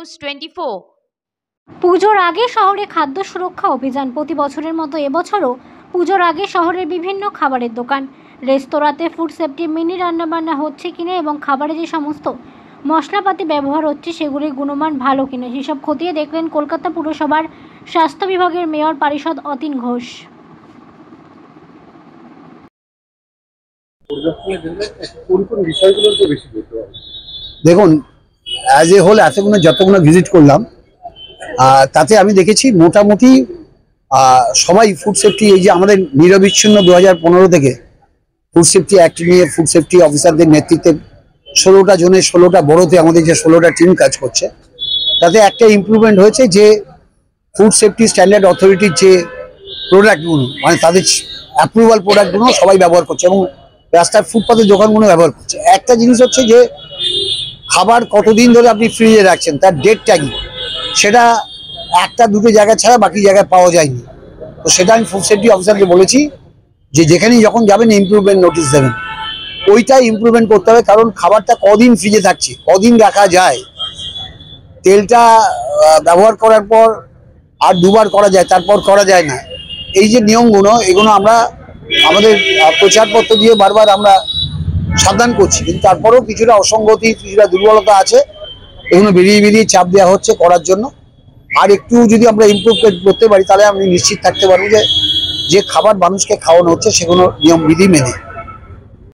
News 24। পুজোর আগে শহরে খাদ্য সুরক্ষা অভিযান। প্রতি বছরের মতো এবছরও পুজোর আগে শহরের বিভিন্ন খাবারের দোকান, রেস্তোরাঁতে ফুড সেফটি মিনি রান্নাবান্না হচ্ছে কিনা এবং খাবারে যে সমস্ত মশলাপাতি ব্যবহার হচ্ছে সেগুলির গুণমান ভালো কিনা সেসব খতিয়ে দেখলেন কলকাতা পুরসভার স্বাস্থ্য বিভাগের মেয়র পারিষদ অতীন ঘোষ। দেখুন, অ্যাজ এ হোল এতগুলো যতগুলো ভিজিট করলাম তাতে আমি দেখেছি মোটামুটি সবাই ফুড সেফটি, এই যে আমাদের নিরবিচ্ছিন্ন 2015 থেকে ফুড সেফটি অ্যাক্ট নিয়ে ফুড সেফটি অফিসারদের নেতৃত্বে 16টা জোনে 16টা বড়োতে আমাদের যে 16টা টিম কাজ করছে, তাতে একটা ইমপ্রুভমেন্ট হয়েছে যে ফুড সেফটি স্ট্যান্ডার্ড অথরিটির যে প্রোডাক্টগুলো, মানে তাদের অ্যাপ্রুভাল প্রোডাক্টগুলো সবাই ব্যবহার করছে এবং রাস্তার ফুটপাতের দোকানগুলো ব্যবহার করছে। একটা জিনিস হচ্ছে যে খাবার কতদিন ধরে আপনি ফ্রিজে রাখছেন তার ডেট ট্যাগিং, সেটা একটা দুটো জায়গা ছাড়া বাকি জায়গায় পাওয়া যায়নি। তো সেটা আমি ফুড সেফটি অফিসারকে বলেছি যে যেখানেই যখন যাবেন ইমপ্রুভমেন্ট নোটিশ দেবেন, ওইটাই ইমপ্রুভমেন্ট করতে হবে। কারণ খাবারটা কদিন ফ্রিজে থাকছে, কদিন রাখা যায়, তেলটা ব্যবহার করার পর আর দুবার করা যায়, তারপর করা যায় না। এই যে নিয়মগুলো, এগুলো আমরা আমাদের প্রচারপত্র দিয়ে বারবার আমরা সাবধান করছি, কিন্তু তারপরেও কিছুটা অসঙ্গতি, কিছুটা দুর্বলতা আছে। এগুলো বেরিয়ে চাপ দেওয়া হচ্ছে করার জন্য। আর একটু যদি আমরা ইমপ্রুভ করতে পারি তাহলে আমি নিশ্চিত থাকতে পারবো যে খাবার মানুষকে খাওয়ানো হচ্ছে সেগুলো নিয়ম বিধি মেনে।